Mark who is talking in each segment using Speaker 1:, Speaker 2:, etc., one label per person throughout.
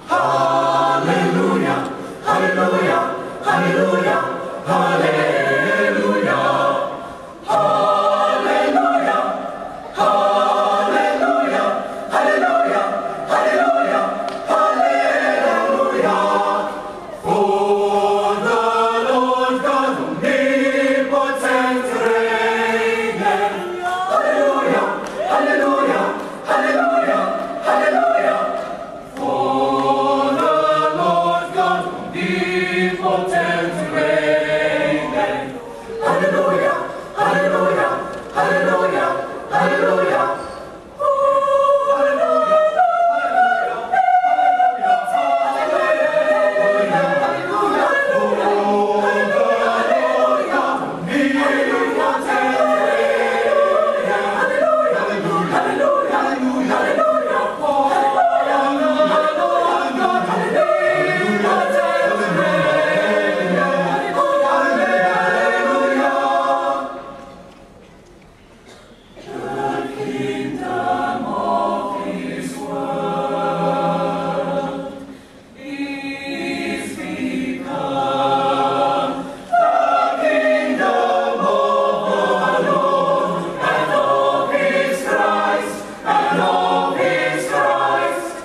Speaker 1: Hallelujah, hallelujah, hallelujah, hallelujah. Hallelujah, hallelujah, hallelujah, hallelujah, hallelujah. For the Lord God omnipotent reigneth. Hallelujah, hallelujah, hallelujah, hallelujah. For the Lord God omnipotent reigneth. Hallelujah, hallelujah, hallelujah, hallelujah.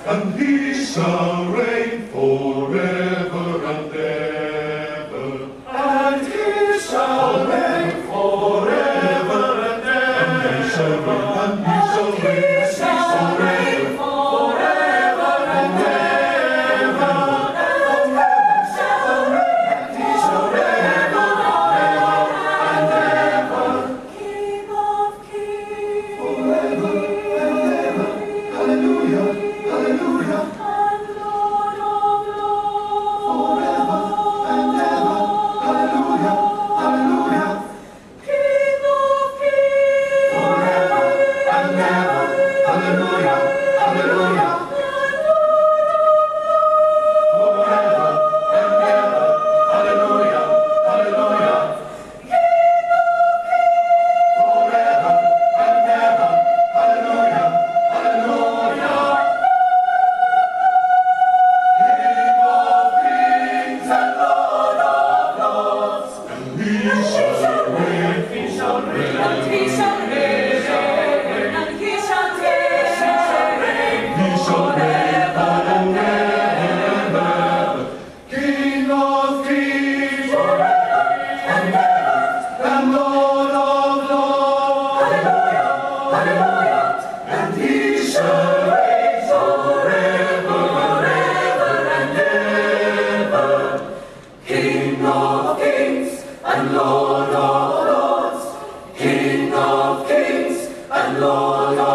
Speaker 2: And he shall reign forever and ever.
Speaker 1: And he shall reign forever and ever.
Speaker 2: And he shall reign, and he shall reign,
Speaker 1: He shall reign forever and ever. And he shall reign, and he shall reign forever and ever. King of kings,
Speaker 2: forever and ever. Hallelujah, hallelujah.
Speaker 1: and Lord of lords,
Speaker 2: Forever and ever. Hallelujah, hallelujah.
Speaker 1: King of kings,
Speaker 2: Forever and ever. Hallelujah, hallelujah. Forever and ever. Hallelujah, hallelujah. Forever and ever. Hallelujah, hallelujah. King of kings and Lord of lords, and he shall reign, he shall reign,
Speaker 1: and he shall reign, and he shall reign,
Speaker 2: he shall reign forever and ever. King of kings forever and ever, and Lord of lords,
Speaker 1: hallelujah,
Speaker 2: and he shall reign forever and ever.
Speaker 1: King of kings and Lord of lords, King of kings and Lord of